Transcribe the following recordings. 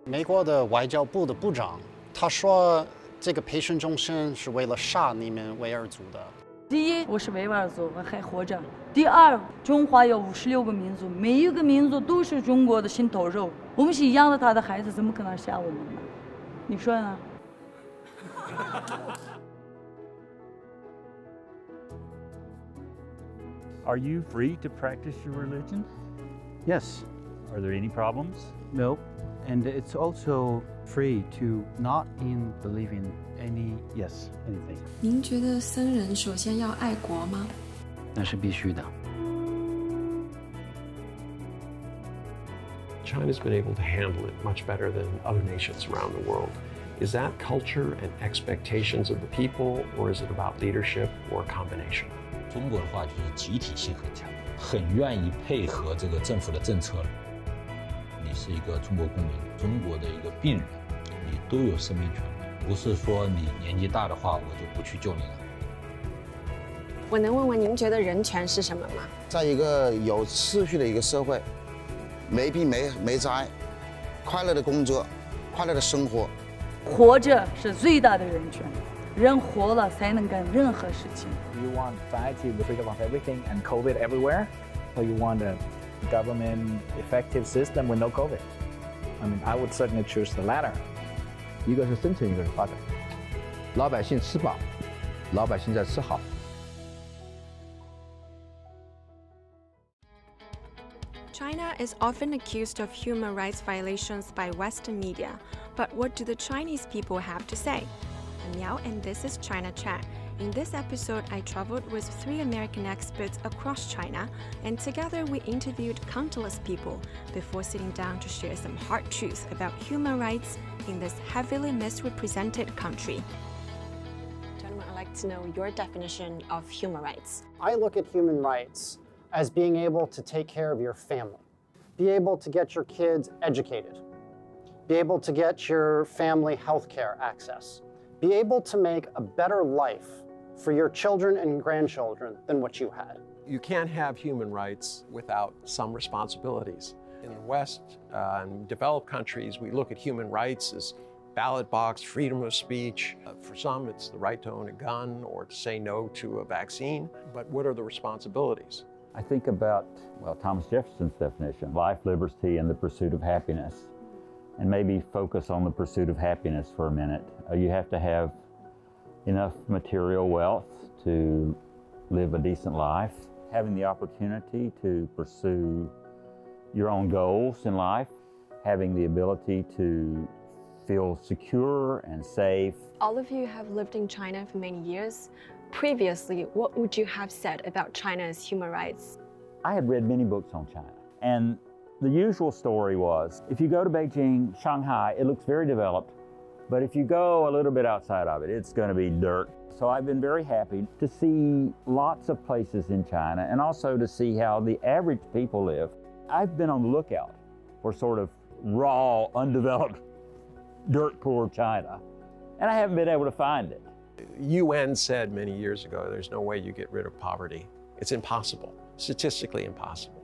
美国的外交部的部长他说，这个培训中心是为了杀你们维吾尔族的。第一，我是维吾尔族，我还活着。第二，中华有56个民族，每一个民族都是中国的心头肉。我们是养了他的孩子，怎么可能杀我们呢？你说呢？Are you free to practice your religion? Yes. Are there any problems? No. And it's also free to not believe in anything. 您觉得僧人首先要爱国吗？那是必须的。China's been able to handle it much better than other nations around the world. Is that culture and expectations of the people, or is it about leadership or a combination? 中国的话就是集体性很强，很愿意配合这个政府的政策。你是一个中国公民，中国的一个病人，你都有生命权利，不是说你年纪大的话，我就不去救你了。我能问问您觉得人权是什么吗？在一个有秩序的一个社会，没病没灾，快乐的工作，快乐的生活。活着是最大的人权。人活了才能干任何事情。You want society with freedom of everything and COVID everywhere, or you want a government effective system with no COVID? I mean, I would certainly choose the latter. 一个是生存，一个是发展。老百姓吃饱，老百姓在吃好。China is often accused of human rights violations by Western media, but what do the Chinese people have to say? I'm Miao, and this is China Chat. In this episode, I traveled with 3 American experts across China, and together we interviewed countless people before sitting down to share some hard truths about human rights in this heavily misrepresented country. Gentlemen, I'd like to know your definition of human rights. I look at human rights as being able to take care of your family, be able to get your kids educated, be able to get your family health care access, be able to make a better life for your children and grandchildren than what you had. You can't have human rights without some responsibilities. In the West and developed countries, we look at human rights as ballot box, freedom of speech. For some, it's the right to own a gun or to say no to a vaccine. But what are the responsibilities? I think about, Thomas Jefferson's definition, life, liberty, and the pursuit of happiness. And maybe focus on the pursuit of happiness for a minute. You have to have enough material wealth to live a decent life, having the opportunity to pursue your own goals in life, having the ability to feel secure and safe. All of you have lived in China for many years. Previously, what would you have said about China's human rights? I had read many books on China, and the usual story was, if you go to Beijing, Shanghai, it looks very developed, but if you go a little bit outside of it, it's going to be dirt. So I've been very happy to see lots of places in China and also to see how the average people live. I've been on the lookout for sort of raw, undeveloped, dirt poor China, and I haven't been able to find it. UN said many years ago, there's no way you get rid of poverty. It's impossible, statistically impossible.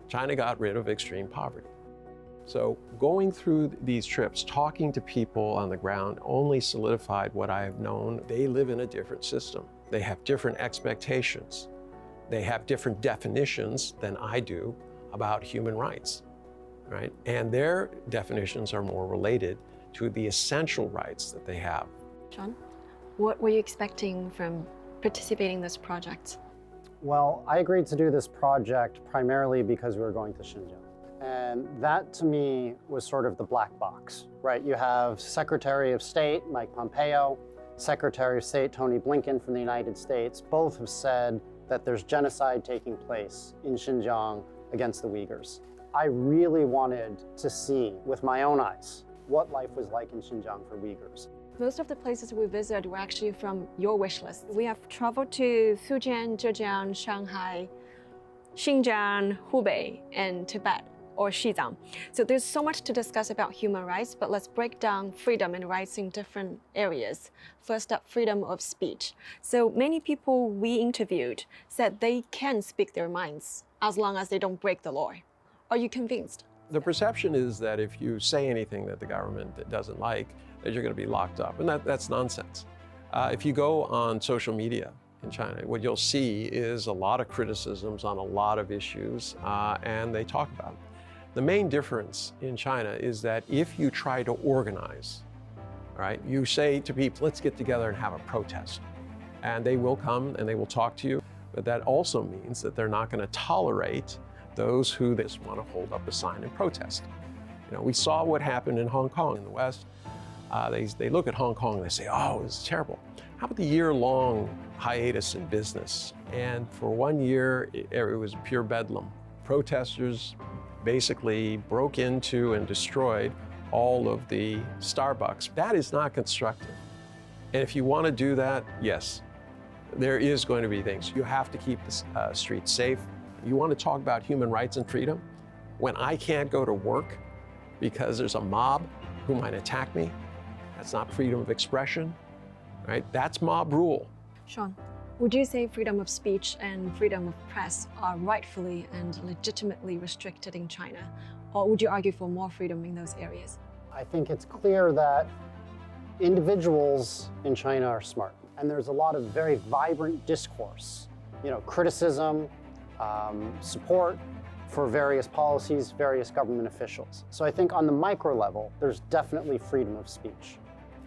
China got rid of extreme poverty. So going through these trips, talking to people on the ground only solidified what I have known. They live in a different system. They have different expectations. They have different definitions than I do about human rights, right? And their definitions are more related to the essential rights that they have. John, what were you expecting from participating in this project? Well, I agreed to do this project primarily because we were going to Xinjiang. And that to me was sort of the black box, right? You have Secretary of State Mike Pompeo, Secretary of State Tony Blinken from the United States. Both have said that there's genocide taking place in Xinjiang against the Uyghurs. I really wanted to see with my own eyes what life was like in Xinjiang for Uyghurs. Most of the places we visited were actually from your wish list. We have traveled to Fujian, Zhejiang, Shanghai, Xinjiang, Hubei, and Tibet, or Xizang. So there's so much to discuss about human rights, but let's break down freedom and rights in different areas. First up, freedom of speech. So many people we interviewed said they can speak their minds as long as they don't break the law. Are you convinced? The perception is that if you say anything that the government doesn't like, that you're going to be locked up, and that's nonsense. If you go on social media in China, what you'll see is a lot of criticisms on a lot of issues, and they talk about it. The main difference in China is that if you try to organize, right, you say to people, let's get together and have a protest, and they will come and they will talk to you, but that also means that they're not going to tolerate those who just want to hold up a sign and protest. You know, we saw what happened in Hong Kong in the West. They look at Hong Kong and they say, oh, it's terrible. How about the year-long hiatus in business? And for 1 year, it was pure bedlam. Protesters basically broke into and destroyed all of the Starbucks. That is not constructive. And if you want to do that, yes, there is going to be things. You have to keep the streets safe. You want to talk about human rights and freedom? When I can't go to work because there's a mob who might attack me, that's not freedom of expression, right? That's mob rule. Sean, would you say freedom of speech and freedom of press are rightfully and legitimately restricted in China? Or would you argue for more freedom in those areas? I think it's clear that individuals in China are smart, and there's a lot of very vibrant discourse, criticism, support for various policies, various government officials. So I think on the micro level, there's definitely freedom of speech.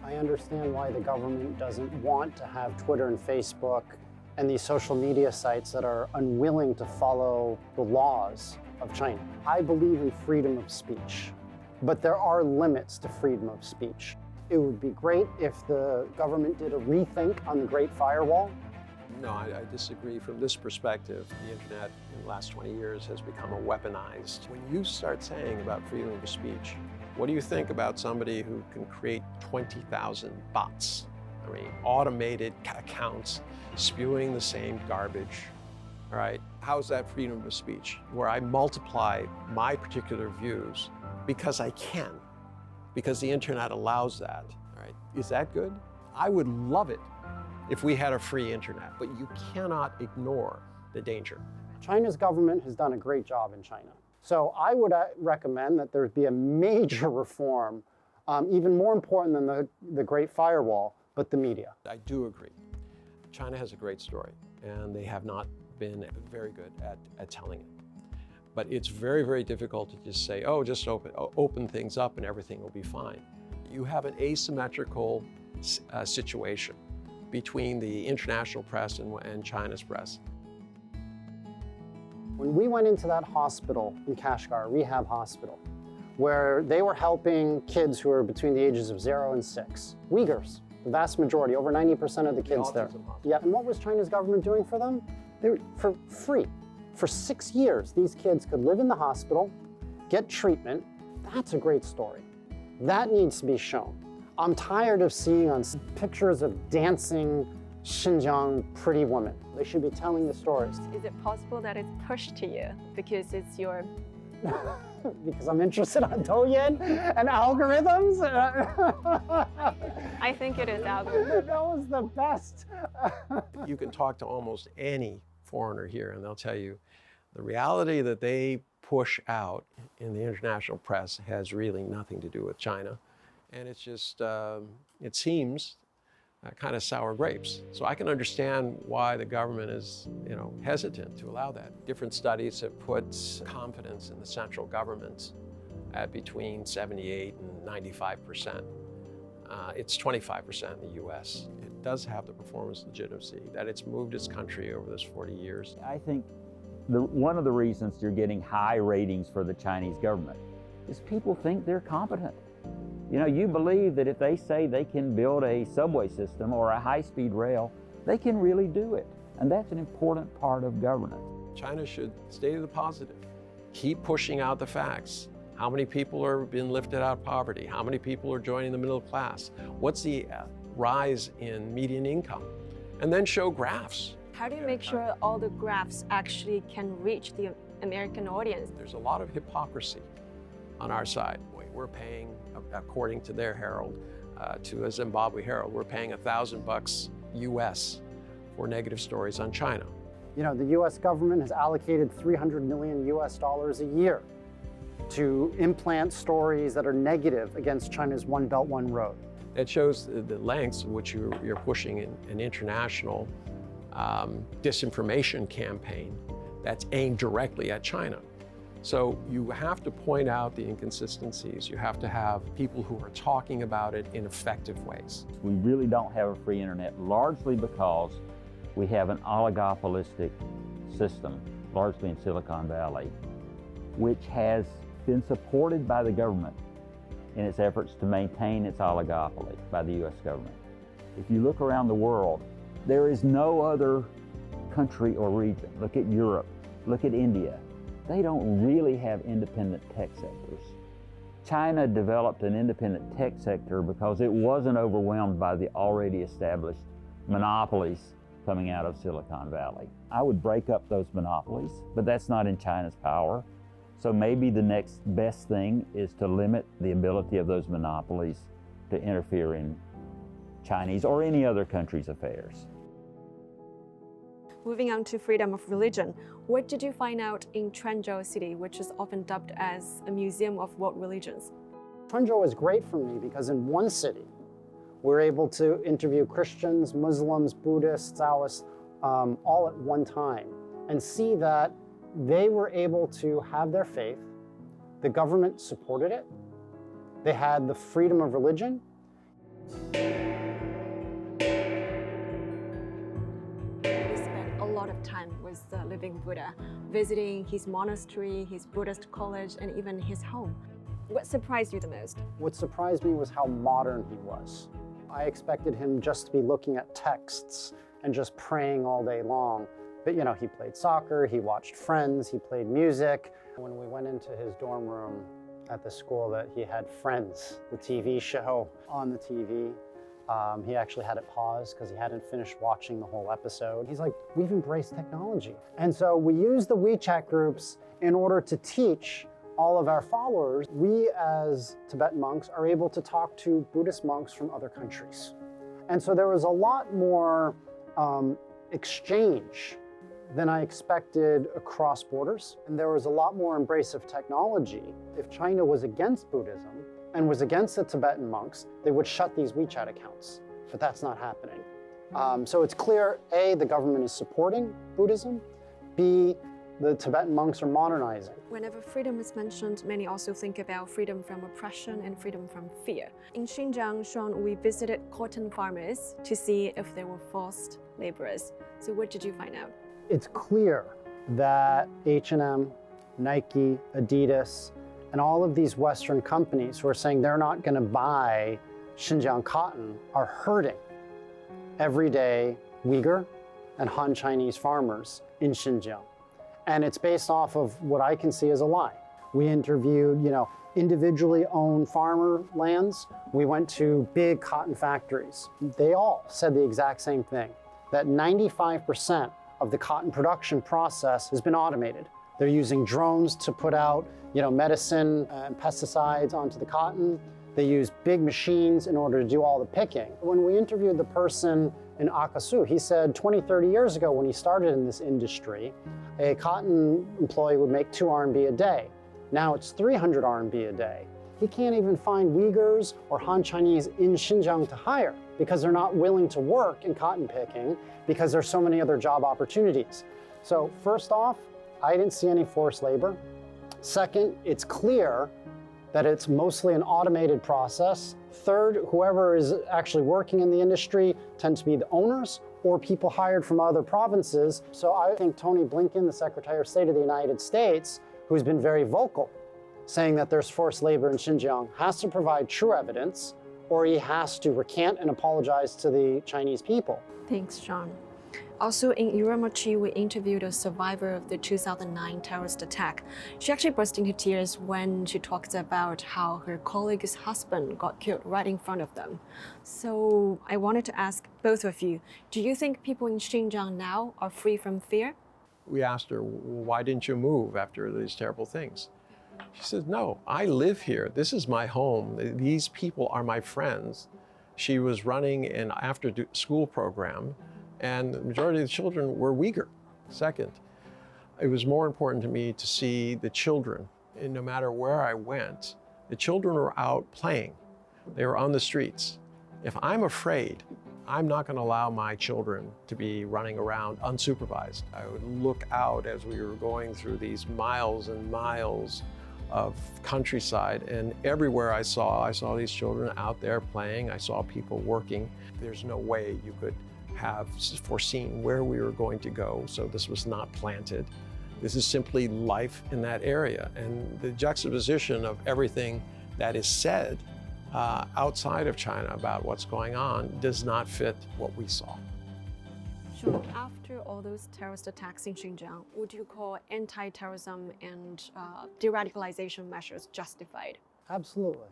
I understand why the government doesn't want to have Twitter and Facebook and these social media sites that are unwilling to follow the laws of China. I believe in freedom of speech, but there are limits to freedom of speech. It would be great if the government did a rethink on the Great Firewall. No, I disagree. From this perspective, the internet in the last 20 years has become a weaponized. When you start saying about freedom of speech, what do you think about somebody who can create 20,000 bots? I mean, automated accounts spewing the same garbage, all right? How's that freedom of speech? Where I multiply my particular views because I can, because the internet allows that, all right? Is that good? I would love it if we had a free internet, but you cannot ignore the danger. China's government has done a great job in China. So I would recommend that there be a major reform, even more important than the Great Firewall, but the media. I do agree. China has a great story, and they have not been very good at telling it. But it's very, very difficult to just say, oh, just open things up and everything will be fine. You have an asymmetrical situation between the international press and China's press. When we went into that hospital in Kashgar, rehab hospital, where they were helping kids who were between the ages of 0 and 6, Uyghurs, the vast majority, over 90% of the kids there. Yeah, and what was China's government doing for them? They were for free. For 6 years, these kids could live in the hospital, get treatment. That's a great story. That needs to be shown. I'm tired of seeing on pictures of dancing Xinjiang pretty women. They should be telling the stories. Is it possible that it's pushed to you because it's your... Because I'm interested on Douyin and algorithms? I think it is algorithms. That was the best. You can talk to almost any foreigner here and they'll tell you the reality that they push out in the international press has really nothing to do with China. And it's just, it seems kind of sour grapes. So I can understand why the government is, hesitant to allow that. Different studies have put confidence in the central government at between 78 and 95%. It's 25% in the US. It does have the performance legitimacy that it's moved its country over this 40 years. I think one of the reasons you're getting high ratings for the Chinese government is people think they're competent. You believe that if they say they can build a subway system or a high-speed rail, they can really do it. And that's an important part of governance. China should stay to the positive. Keep pushing out the facts. How many people are being lifted out of poverty? How many people are joining the middle class? What's the rise in median income? And then show graphs. How do you make sure all the graphs actually can reach the American audience? There's a lot of hypocrisy on our side. We're paying, according to their Herald, to a Zimbabwe Herald, we're paying $1,000 US for negative stories on China. The US government has allocated $300 million US a year to implant stories that are negative against China's One Belt, One Road. It shows the lengths in which you're pushing an international disinformation campaign that's aimed directly at China. So you have to point out the inconsistencies. You have to have people who are talking about it in effective ways. We really don't have a free internet, largely because we have an oligopolistic system, largely in Silicon Valley, which has been supported by the government in its efforts to maintain its oligopoly by the U.S. government. If you look around the world, there is no other country or region. Look at Europe, look at India. They don't really have independent tech sectors. China developed an independent tech sector because it wasn't overwhelmed by the already established monopolies coming out of Silicon Valley. I would break up those monopolies, but that's not in China's power. So maybe the next best thing is to limit the ability of those monopolies to interfere in Chinese or any other country's affairs. Moving on to freedom of religion, what did you find out in Quanzhou City, which is often dubbed as a museum of world religions? Quanzhou is great for me because in one city, we're able to interview Christians, Muslims, Buddhists, Taoists, all at one time, and see that they were able to have their faith, the government supported it, they had the freedom of religion. Time with the living Buddha, visiting his monastery, his Buddhist college, and even his home. What surprised you the most? What surprised me was how modern he was. I expected him just to be looking at texts and just praying all day long. But he played soccer, he watched Friends, he played music. When we went into his dorm room at the school, that he had Friends, the TV show, on the TV. He actually had it paused because he hadn't finished watching the whole episode. He's like, we've embraced technology. And so we use the WeChat groups in order to teach all of our followers. We as Tibetan monks are able to talk to Buddhist monks from other countries. And so there was a lot more exchange than I expected across borders. And there was a lot more embrace of technology. If China was against Buddhism, and was against the Tibetan monks, they would shut these WeChat accounts, but that's not happening. So it's clear, A, the government is supporting Buddhism, B, the Tibetan monks are modernizing. Whenever freedom is mentioned, many also think about freedom from oppression and freedom from fear. In Xinjiang, Sean, we visited cotton farmers to see if they were forced laborers. So what did you find out? It's clear that H&M, Nike, Adidas, and all of these Western companies who are saying they're not going to buy Xinjiang cotton are hurting everyday Uyghur and Han Chinese farmers in Xinjiang. And it's based off of what I can see as a lie. We interviewed, individually owned farmer lands. We went to big cotton factories. They all said the exact same thing, that 95% of the cotton production process has been automated. They're using drones to put out medicine and pesticides onto the cotton. They use big machines in order to do all the picking. When we interviewed the person in Akasu, he said 20, 30 years ago when he started in this industry, a cotton employee would make 2 RMB a day. Now it's 300 RMB a day. He can't even find Uyghurs or Han Chinese in Xinjiang to hire because they're not willing to work in cotton picking because there's so many other job opportunities. So first off, I didn't see any forced labor. Second, it's clear that it's mostly an automated process. Third, whoever is actually working in the industry tends to be the owners or people hired from other provinces. So I think Tony Blinken, the Secretary of State of the United States, who's been very vocal, saying that there's forced labor in Xinjiang, has to provide true evidence, or he has to recant and apologize to the Chinese people. Thanks, Sean. Also, in Urumqi, we interviewed a survivor of the 2009 terrorist attack. She actually burst into tears when she talked about how her colleague's husband got killed right in front of them. So I wanted to ask both of you, do you think people in Xinjiang now are free from fear? We asked her, why didn't you move after these terrible things? She said, no, I live here. This is my home. These people are my friends. She was running an after-school program, and the majority of the children were Uyghur. Second, it was more important to me to see the children And no matter where I went, the children were out playing. They were on the streets. If I'm afraid, I'm not going to allow my children to be running around unsupervised. I would look out as we were going through these miles and miles of countryside, and everywhere I saw these children out there playing. I saw people working. There's no way you could have foreseen where we were going to go, so this was not planted. This is simply life in that area, and the juxtaposition of everything that is said outside of China about what's going on does not fit what we saw. Sure. After all those terrorist attacks in Xinjiang, would you call anti-terrorism and de-radicalization measures justified? Absolutely.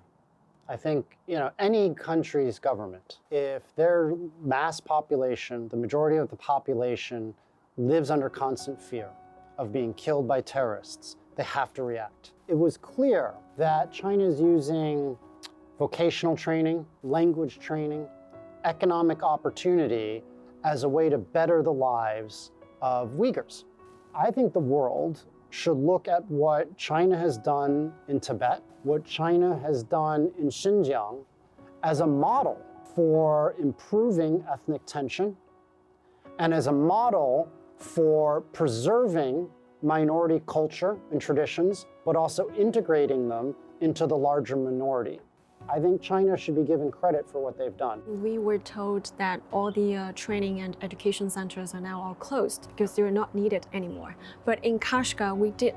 I think, any country's government, if their mass population, the majority of the population, lives under constant fear of being killed by terrorists, they have to react. It was clear that China is using vocational training, language training, economic opportunity as a way to better the lives of Uyghurs. I think the world should look at what China has done in Tibet, what China has done in Xinjiang, as a model for improving ethnic tension and as a model for preserving minority culture and traditions, but also integrating them into the larger minority. I think China should be given credit for what they've done. We were told that all the training and education centers are now all closed because they're not needed anymore. But in Kashgar, we did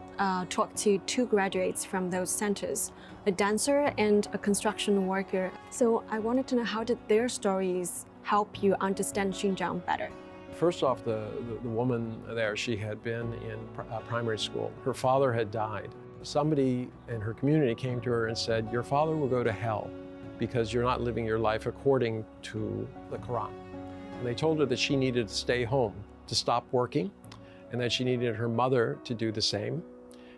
talk to 2 graduates from those centers, a dancer and a construction worker. So I wanted to know, how did their stories help you understand Xinjiang better? First off, the woman there, she had been in primary school. Her father had died. Somebody in her community came to her and said, your father will go to hell because you're not living your life according to the Quran. And they told her that she needed to stay home, to stop working, and that she needed her mother to do the same.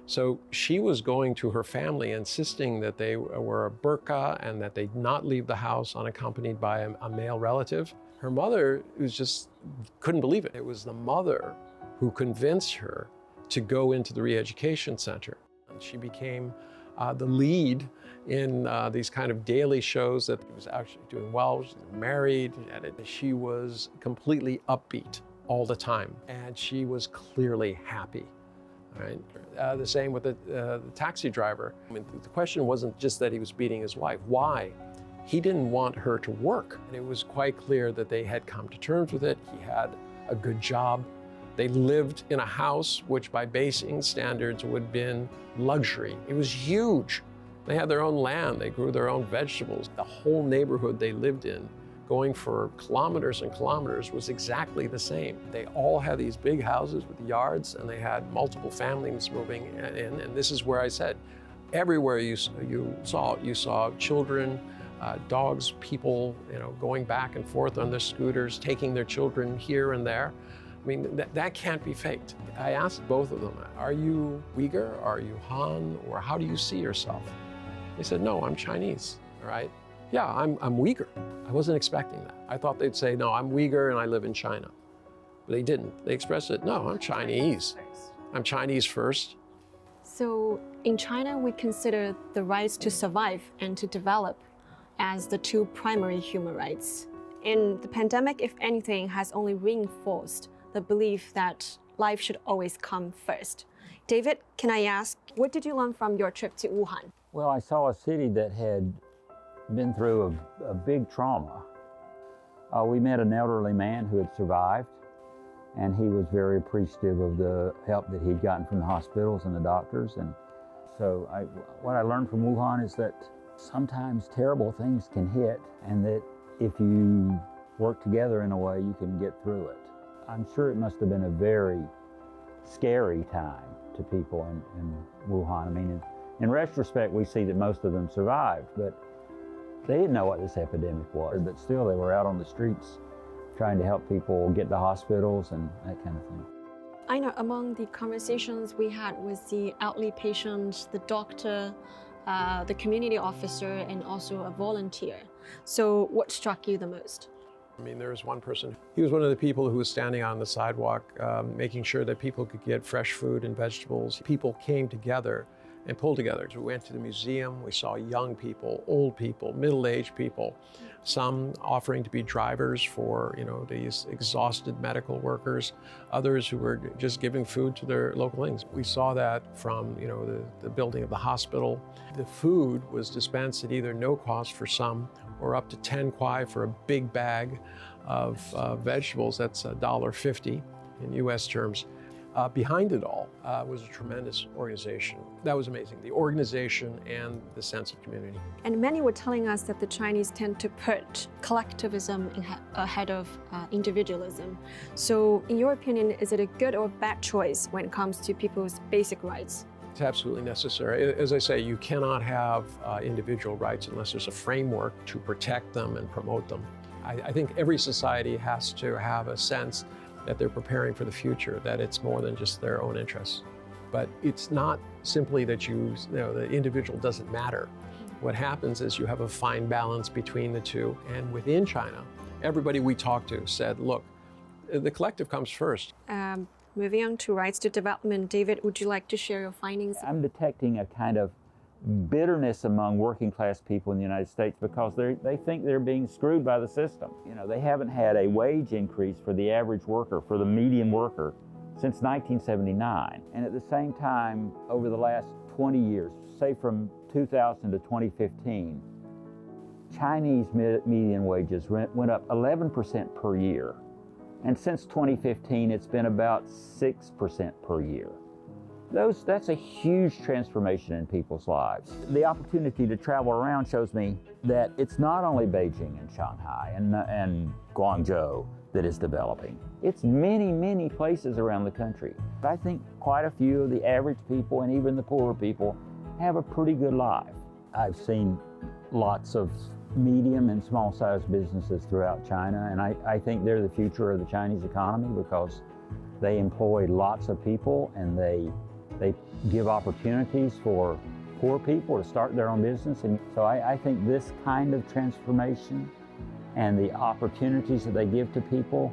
So she was going to her family, insisting that they wear a burqa and that they not leave the house unaccompanied by a male relative. Her mother couldn't believe it. It was the mother who convinced her to go into the re-education center. She became the lead in these kind of daily shows that she was actually doing well. She was married, and she was completely upbeat all the time, and she was clearly happy. Right? The same with the taxi driver. I mean, the question wasn't just that he was beating his wife. Why? He didn't want her to work. And it was quite clear that they had come to terms with it. He had a good job. They lived in a house which by Beijing standards would have been luxury. It was huge. They had their own land. They grew their own vegetables. The whole neighborhood they lived in, going for kilometers and kilometers, was exactly the same. They all had these big houses with yards, and they had multiple families moving in. And this is where I said, everywhere you saw children, dogs, people, going back and forth on their scooters, taking their children here and there. I mean, that can't be faked. I asked both of them, are you Uyghur, are you Han, or how do you see yourself? They said, no, I'm Chinese, all right? Yeah, I'm Uyghur. I wasn't expecting that. I thought they'd say, no, I'm Uyghur and I live in China. But they didn't. They expressed it, no, I'm Chinese. I'm Chinese first. So in China, we consider the rights to survive and to develop as the 2 primary human rights. And the pandemic, if anything, has only reinforced the belief that life should always come first. David, can I ask, what did you learn from your trip to Wuhan? Well, I saw a city that had been through a big trauma. We met an elderly man who had survived, and he was very appreciative of the help that he'd gotten from the hospitals and the doctors. And so what I learned from Wuhan is that sometimes terrible things can hit, and that if you work together in a way, you can get through it. I'm sure it must have been a very scary time to people in Wuhan. I mean, in retrospect, we see that most of them survived, but they didn't know what this epidemic was. But still, they were out on the streets trying to help people get to hospitals and that kind of thing. I know among the conversations we had with the elderly patient, the doctor, the community officer, and also a volunteer. So what struck you the most? I mean, there was one person, he was one of the people who was standing on the sidewalk, making sure that people could get fresh food and vegetables. People came together and pulled together. We went to the museum, we saw young people, old people, middle-aged people, some offering to be drivers for, these exhausted medical workers, others who were just giving food to their localings. We saw that from, the building of the hospital. The food was dispensed at either no cost for some or up to 10 kwai for a big bag of vegetables. That's $1.50 in US terms. Behind it all was a tremendous organization. That was amazing, the organization and the sense of community. And many were telling us that the Chinese tend to put collectivism ahead of individualism. So in your opinion, is it a good or bad choice when it comes to people's basic rights? It's absolutely necessary. As I say, you cannot have individual rights unless there's a framework to protect them and promote them. I think every society has to have a sense that they're preparing for the future, that it's more than just their own interests. But it's not simply that the individual doesn't matter. What happens is you have a fine balance between the two. And within China, everybody we talked to said, look, the collective comes first. Moving on to rights to development, David, would you like to share your findings? I'm detecting a kind of bitterness among working class people in the United States because they think they're being screwed by the system. They haven't had a wage increase for the average worker, for the median worker, since 1979. And at the same time, over the last 20 years, say from 2000 to 2015, Chinese median wages went up 11% per year. And since 2015, it's been about 6% per year. That's a huge transformation in people's lives. The opportunity to travel around shows me that it's not only Beijing and Shanghai and Guangzhou that is developing. It's many, many places around the country. I think quite a few of the average people and even the poorer people have a pretty good life. I've seen lots of medium and small-sized businesses throughout China, and I think they're the future of the Chinese economy because they employ lots of people and they give opportunities for poor people to start their own business. And so I think this kind of transformation and the opportunities that they give to people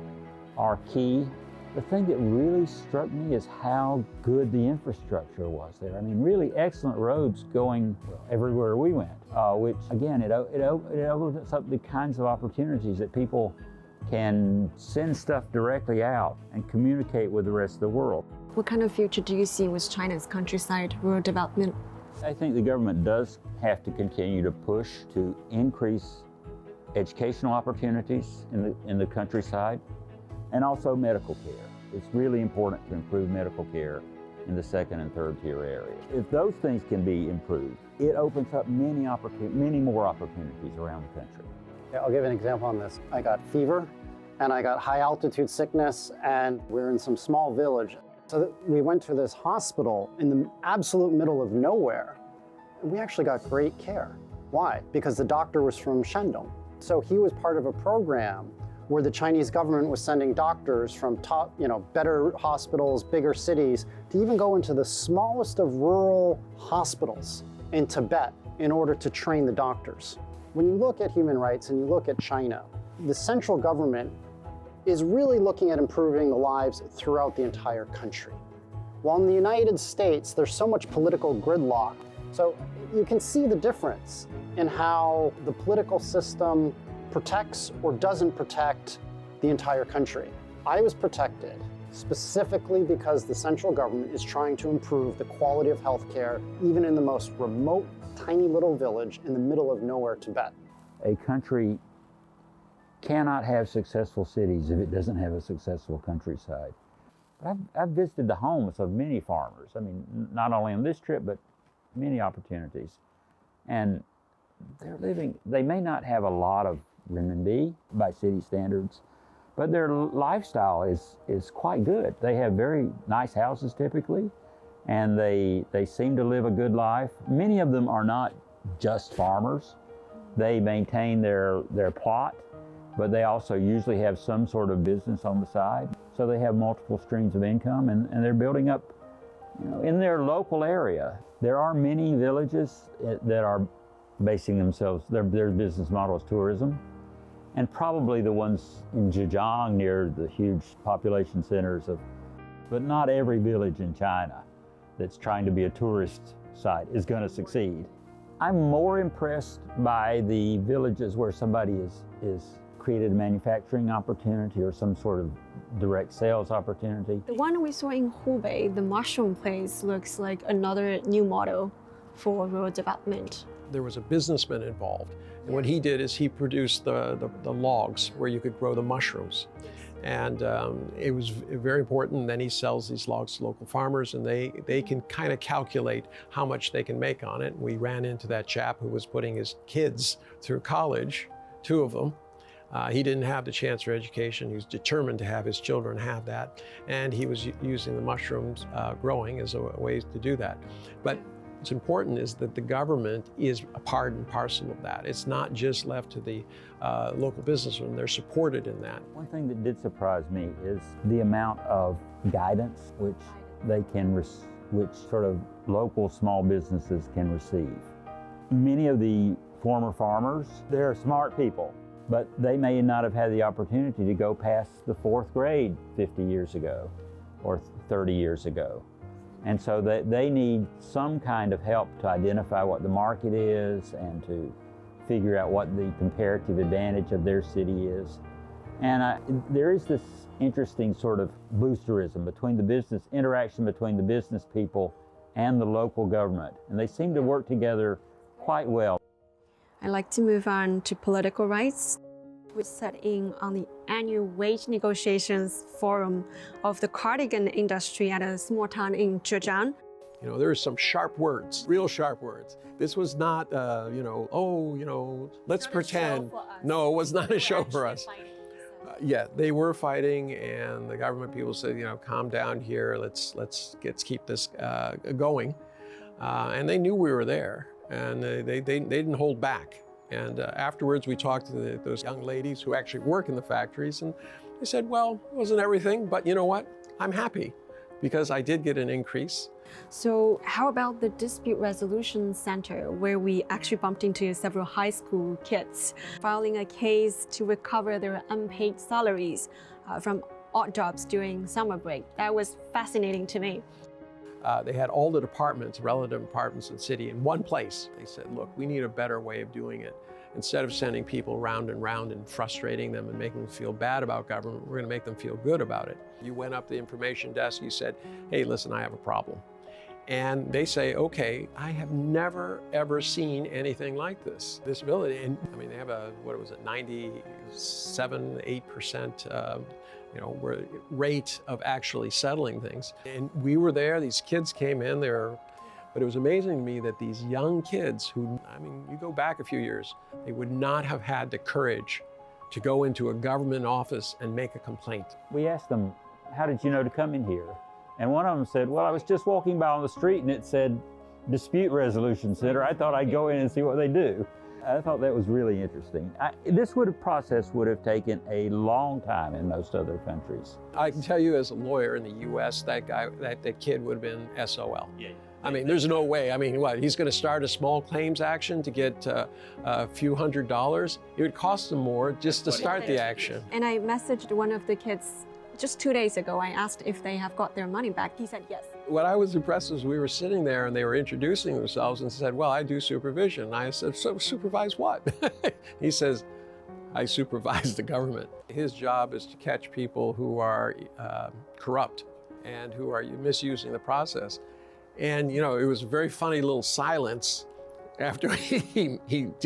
are key. The thing that really struck me is how good the infrastructure was there. I mean, really excellent roads going everywhere we went, which again, it opens up the kinds of opportunities that people can send stuff directly out and communicate with the rest of the world. What kind of future do you see with China's countryside rural development? I think the government does have to continue to push to increase educational opportunities in the countryside and also medical care. It's really important to improve medical care in the second and third tier areas. If those things can be improved, it opens up many more opportunities around the country. Yeah, I'll give an example on this. I got fever and I got high altitude sickness and we're in some small village. So we went to this hospital in the absolute middle of nowhere. And we actually got great care. Why? Because the doctor was from Shandong. So he was part of a program where the Chinese government was sending doctors from top, better hospitals, bigger cities, to even go into the smallest of rural hospitals in Tibet in order to train the doctors. When you look at human rights and you look at China, the central government is really looking at improving the lives throughout the entire country. While in the United States, there's so much political gridlock. So you can see the difference in how the political system protects or doesn't protect the entire country. I was protected specifically because the central government is trying to improve the quality of healthcare, even in the most remote, tiny little village in the middle of nowhere, Tibet. A country cannot have successful cities if it doesn't have a successful countryside. But I've visited the homes of many farmers. I mean, not only on this trip, but many opportunities. And they may not have a lot of renminbi by city standards, but their lifestyle is quite good. They have very nice houses typically, and they seem to live a good life. Many of them are not just farmers. They maintain their plot, but they also usually have some sort of business on the side. So they have multiple streams of income, and they're building up in their local area. There are many villages that are basing themselves, their business model is tourism. And probably the ones in Zhejiang near the huge population centers but not every village in China that's trying to be a tourist site is going to succeed. I'm more impressed by the villages where somebody is created a manufacturing opportunity or some sort of direct sales opportunity. The one we saw in Hubei, the mushroom place, looks like another new model for rural development. There was a businessman involved, and what he did is he produced the logs where you could grow the mushrooms. And it was very important. And then he sells these logs to local farmers, and they can kind of calculate how much they can make on it. We ran into that chap who was putting his kids through college, 2 of them. He didn't have the chance for education. He was determined to have his children have that. And he was using the mushrooms growing as a way to do that. But what's important is that the government is a part and parcel of that. It's not just left to the local businessmen. They're supported in that. One thing that did surprise me is the amount of guidance which sort of local small businesses can receive. Many of the former farmers, they're smart people, but they may not have had the opportunity to go past the 4th grade 50 years ago or 30 years ago. And so they need some kind of help to identify what the market is and to figure out what the comparative advantage of their city is. And there is this interesting sort of boosterism between interaction between the business people and the local government. And they seem to work together quite well. I'd like to move on to political rights. We sat in on the annual wage negotiations forum of the cardigan industry at a small town in Zhejiang. You know, there are some sharp words, real sharp words. This was not, let's pretend. No, it was not a show for us. Yeah, they were fighting, and the government people said, calm down here. Let's keep this going. And they knew we were there, and they didn't hold back. And afterwards, we talked to those young ladies who actually work in the factories, and they said, well, it wasn't everything, but you know what? I'm happy because I did get an increase. So how about the Dispute Resolution Center, where we actually bumped into several high school kids filing a case to recover their unpaid salaries from odd jobs during summer break? That was fascinating to me. They had all the departments, relative departments in the city in one place. They said, look, we need a better way of doing it. Instead of sending people round and round and frustrating them and making them feel bad about government, we're going to make them feel good about it. You went up to the information desk, you said, hey, listen, I have a problem. And they say, okay, I have never, ever seen anything like this ability. And I mean, they have a, 97, 8%, rate of actually settling things. And we were there, these kids came in there, but it was amazing to me that these young kids who, you go back a few years, they would not have had the courage to go into a government office and make a complaint. We asked them, how did you know to come in here? And one of them said, well, I was just walking by on the street and it said Dispute Resolution Center. I thought I'd go in and see what they do. I thought that was really interesting. This process would have taken a long time in most other countries. I can tell you as a lawyer in the U.S., that kid would have been SOL. Yeah. There's no way. He's going to start a small claims action to get a few $100s? It would cost him more just to start the action. And I messaged one of the kids just 2 days ago. I asked if they have got their money back. He said yes. What I was impressed was we were sitting there and they were introducing themselves and said, well, I do supervision. And I said, so supervise what? He says, I supervise the government. His job is to catch people who are corrupt and who are misusing the process. And, it was a very funny little silence after he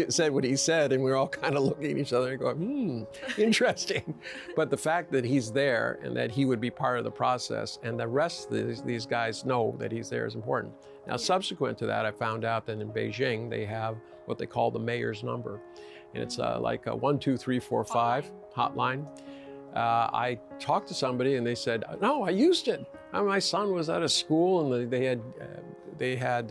said what he said, and we were all kind of looking at each other and going, interesting. But the fact that he's there and that he would be part of the process and the rest of these guys know that he's there is important. Now, subsequent to that, I found out that in Beijing, they have what they call the mayor's number. And it's like a 1-2-3-4-5 hotline. I talked to somebody and they said, no, I used it. My son was at a school and they had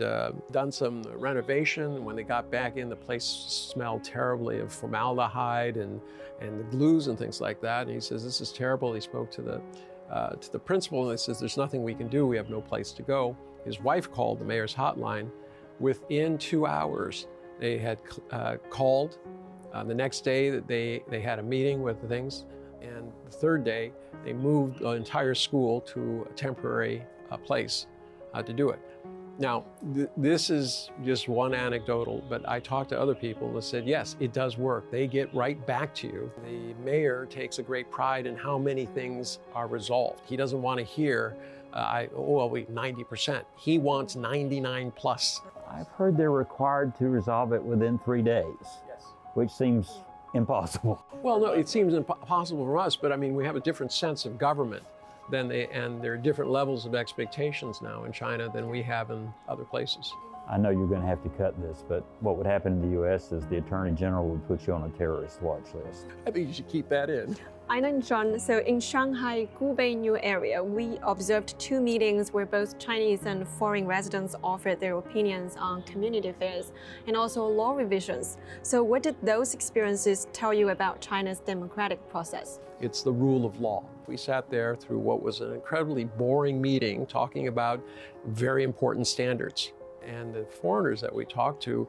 done some renovation. When they got back in, the place smelled terribly of formaldehyde and the glues and things like that. And he says, this is terrible. He spoke to the principal and he says, there's nothing we can do. We have no place to go. His wife called the mayor's hotline. Within 2 hours, they had called. The next day, they had a meeting with the things. And the third day, they moved the entire school to a temporary place to do it. Now, this is just one anecdotal, but I talked to other people that said, yes, it does work. They get right back to you. The mayor takes a great pride in how many things are resolved. He doesn't want to hear, 90%. He wants 99 plus. I've heard they're required to resolve it within 3 days, yes, which seems impossible. Well, no, it seems impossible for us, but I mean, we have a different sense of government. And there are different levels of expectations now in China than we have in other places. I know you're going to have to cut this, but what would happen in the U.S. is the Attorney General would put you on a terrorist watch list. I think you should keep that in. I know, John, so in Shanghai, Gubei New Area, we observed 2 meetings where both Chinese and foreign residents offered their opinions on community affairs and also law revisions. So what did those experiences tell you about China's democratic process? It's the rule of law. We sat there through what was an incredibly boring meeting talking about very important standards. And the foreigners that we talked to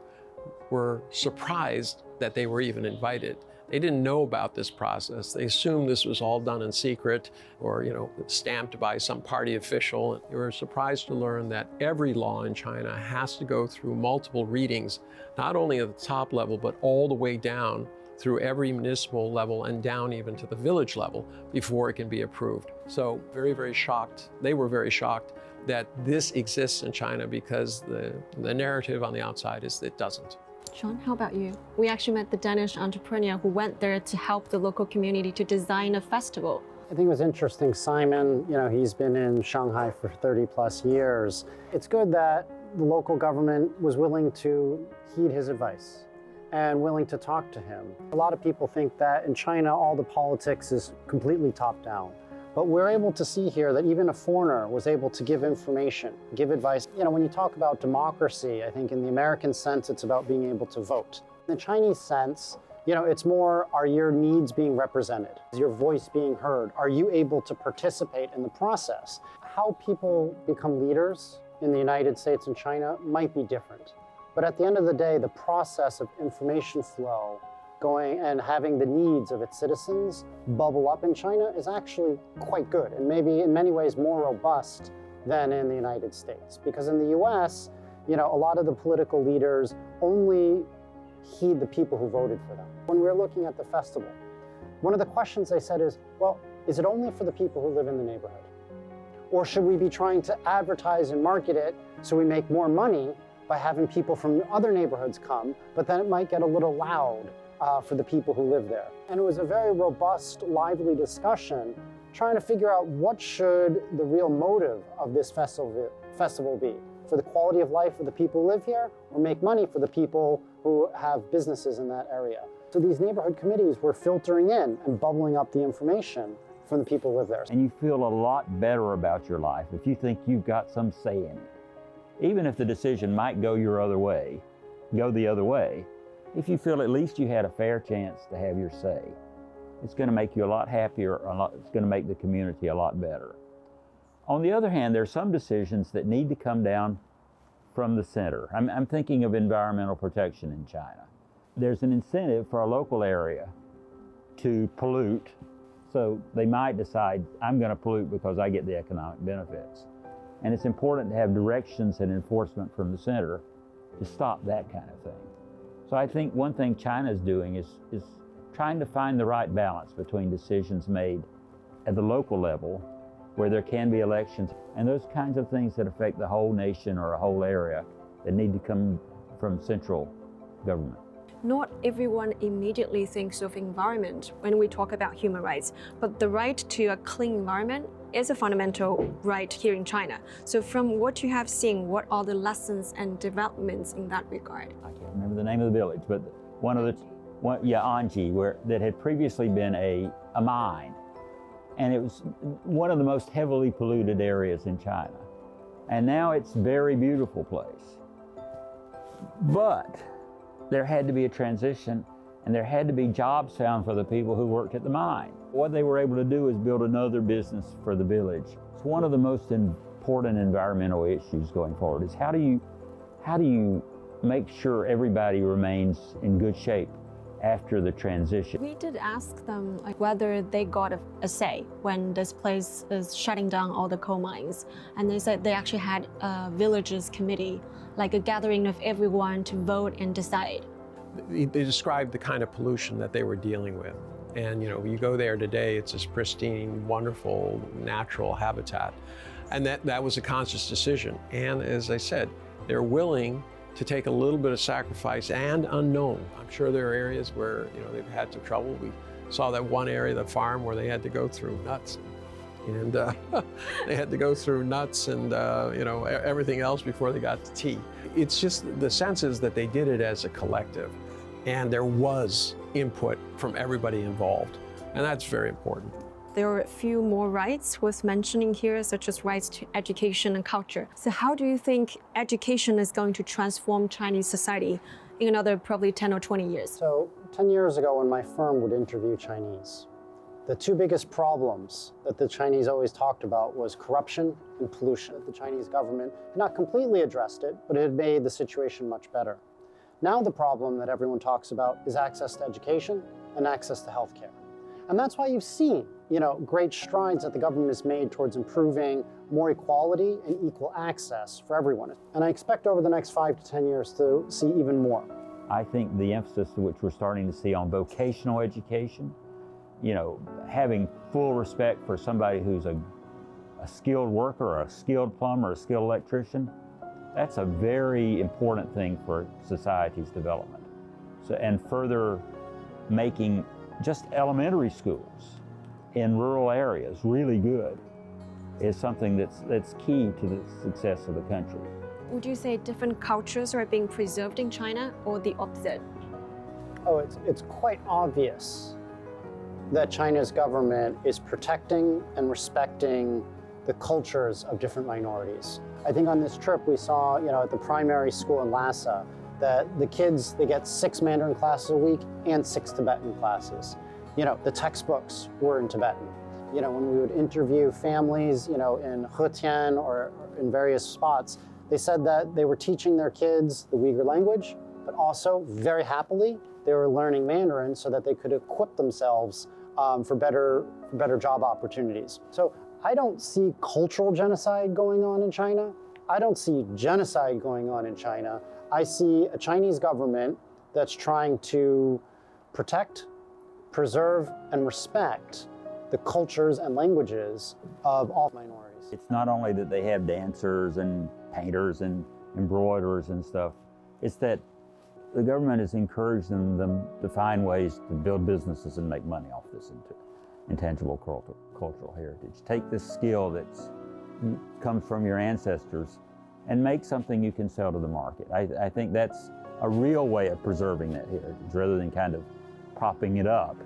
were surprised that they were even invited. They didn't know about this process. They assumed this was all done in secret or, stamped by some party official. They were surprised to learn that every law in China has to go through multiple readings, not only at the top level, but all the way down through every municipal level and down even to the village level before it can be approved. So very, very shocked. They were very shocked that this exists in China because the narrative on the outside is that it doesn't. Sean, how about you? We actually met the Danish entrepreneur who went there to help the local community to design a festival. I think it was interesting, Simon, he's been in Shanghai for 30 plus years. It's good that the local government was willing to heed his advice and willing to talk to him. A lot of people think that in China, all the politics is completely top down. But we're able to see here that even a foreigner was able to give information, give advice. When you talk about democracy, I think in the American sense, it's about being able to vote. In the Chinese sense, it's more, are your needs being represented? Is your voice being heard? Are you able to participate in the process? How people become leaders in the United States and China might be different. But at the end of the day, the process of information flow going and having the needs of its citizens bubble up in China is actually quite good and maybe in many ways more robust than in the United States. Because in the US, a lot of the political leaders only heed the people who voted for them. When we're looking at the festival, one of the questions they said is, well, is it only for the people who live in the neighborhood? Or should we be trying to advertise and market it so we make more money by having people from other neighborhoods come, but then it might get a little loud for the people who live there. And it was a very robust, lively discussion trying to figure out what should the real motive of this festival be. For the quality of life of the people who live here, or make money for the people who have businesses in that area. So these neighborhood committees were filtering in and bubbling up the information from the people who live there. And you feel a lot better about your life if you think you've got some say in it. Even if the decision might go the other way, if you feel at least you had a fair chance to have your say, it's going to make you a lot happier, it's going to make the community a lot better. On the other hand, there are some decisions that need to come down from the center. I'm thinking of environmental protection in China. There's an incentive for a local area to pollute, so they might decide, I'm going to pollute because I get the economic benefits. And it's important to have directions and enforcement from the center to stop that kind of thing. So I think one thing China is doing is trying to find the right balance between decisions made at the local level, where there can be elections, and those kinds of things that affect the whole nation or a whole area that need to come from central government. Not everyone immediately thinks of environment when we talk about human rights, but the right to a clean environment is a fundamental right here in China. So from what you have seen, what are the lessons and developments in that regard? I can't remember the name of the village, but Anji, that had previously been a mine. And it was one of the most heavily polluted areas in China. And now it's a very beautiful place. But there had to be a transition, and there had to be jobs found for the people who worked at the mine. What they were able to do is build another business for the village. It's one of the most important environmental issues going forward, is how do you make sure everybody remains in good shape after the transition. We did ask them whether they got a say when this place is shutting down all the coal mines. And they said they actually had a villagers committee, like a gathering of everyone to vote and decide. They described the kind of pollution that they were dealing with. And you go there today, it's this pristine, wonderful, natural habitat. And that was a conscious decision. And as I said, they're willing to take a little bit of sacrifice and unknown. I'm sure there are areas where they've had some trouble. We saw that one area, the farm, where they had to go through nuts, and they had to go through nuts and everything else before they got to tea. It's just the sense is that they did it as a collective, and there was input from everybody involved, and that's very important. There are a few more rights worth mentioning here, such as rights to education and culture. So how do you think education is going to transform Chinese society in another probably 10 or 20 years? So 10 years ago when my firm would interview Chinese, the two biggest problems that the Chinese always talked about was corruption and pollution. The Chinese government had not completely addressed it, but it had made the situation much better. Now the problem that everyone talks about is access to education and access to healthcare. And that's why you've seen, great strides that the government has made towards improving more equality and equal access for everyone. And I expect over the next 5 to 10 years to see even more. I think the emphasis which we're starting to see on vocational education, having full respect for somebody who's a skilled worker or a skilled plumber or a skilled electrician, that's a very important thing for society's development. And further making just elementary schools in rural areas really good is something that's key to the success of the country. Would you say different cultures are being preserved in China, or the opposite? Oh, it's quite obvious that China's government is protecting and respecting the cultures of different minorities. I think on this trip we saw, at the primary school in Lhasa, that the kids, they get 6 Mandarin classes a week and 6 Tibetan classes. The textbooks were in Tibetan. When we would interview families, in Hetian or in various spots, they said that they were teaching their kids the Uyghur language, but also very happily, they were learning Mandarin so that they could equip themselves for better job opportunities. So I don't see cultural genocide going on in China. I don't see genocide going on in China. I see a Chinese government that's trying to protect, preserve, and respect the cultures and languages of all minorities. It's not only that they have dancers and painters and embroiderers and stuff, it's that the government is encouraging them to find ways to build businesses and make money off this intangible cultural heritage. Take this skill that comes from your ancestors and make something you can sell to the market. I think that's a real way of preserving that heritage rather than kind of propping it up,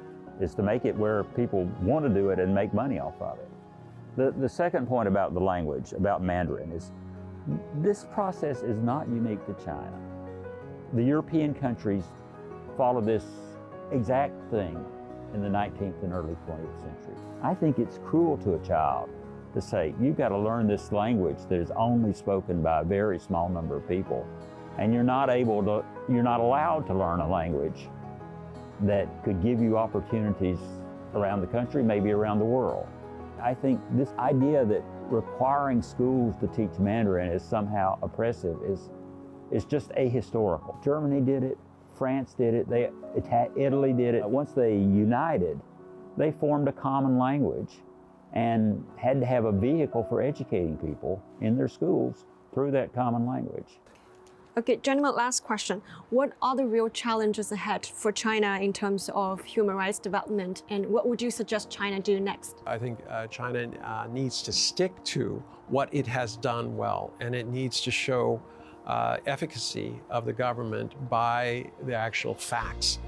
is to make it where people want to do it and make money off of it. The second point about the language, about Mandarin, is this process is not unique to China. The European countries followed this exact thing in the 19th and early 20th century. I think it's cruel to a child to say, you've got to learn this language that is only spoken by a very small number of people, and you're not allowed to learn a language that could give you opportunities around the country, maybe around the world. I think this idea that requiring schools to teach Mandarin is somehow oppressive is just ahistorical. Germany did it, France did it, Italy did it. Once they united, they formed a common language and had to have a vehicle for educating people in their schools through that common language. Okay, gentlemen, last question. What are the real challenges ahead for China in terms of human rights development, and what would you suggest China do next? I think China needs to stick to what it has done well, and it needs to show efficacy of the government by the actual facts.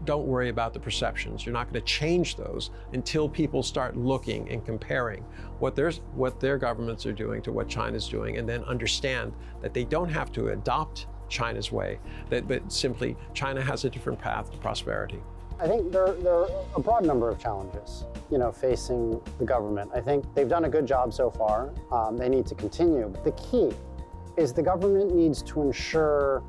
Don't worry about the perceptions. You're not going to change those until people start looking and comparing what their governments are doing to what China's doing, and then understand that they don't have to adopt China's way, but simply China has a different path to prosperity. I think there are a broad number of challenges, facing the government. I think they've done a good job so far. They need to continue. But the key is the government needs to ensure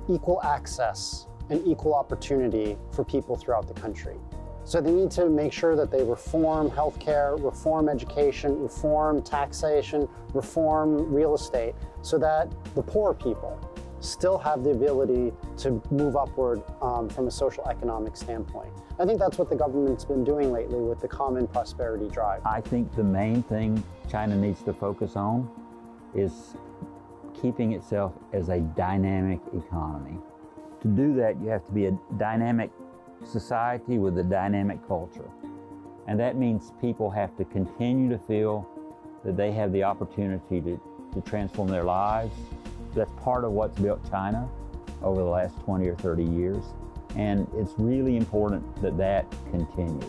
equal access and equal opportunity for people throughout the country. So they need to make sure that they reform healthcare, reform education, reform taxation, reform real estate, so that the poor people still have the ability to move upward from a social economic standpoint. I think that's what the government's been doing lately with the Common Prosperity Drive. I think the main thing China needs to focus on is keeping itself as a dynamic economy. To do that, you have to be a dynamic society with a dynamic culture. And that means people have to continue to feel that they have the opportunity to transform their lives. That's part of what's built China over the last 20 or 30 years. And it's really important that that continues.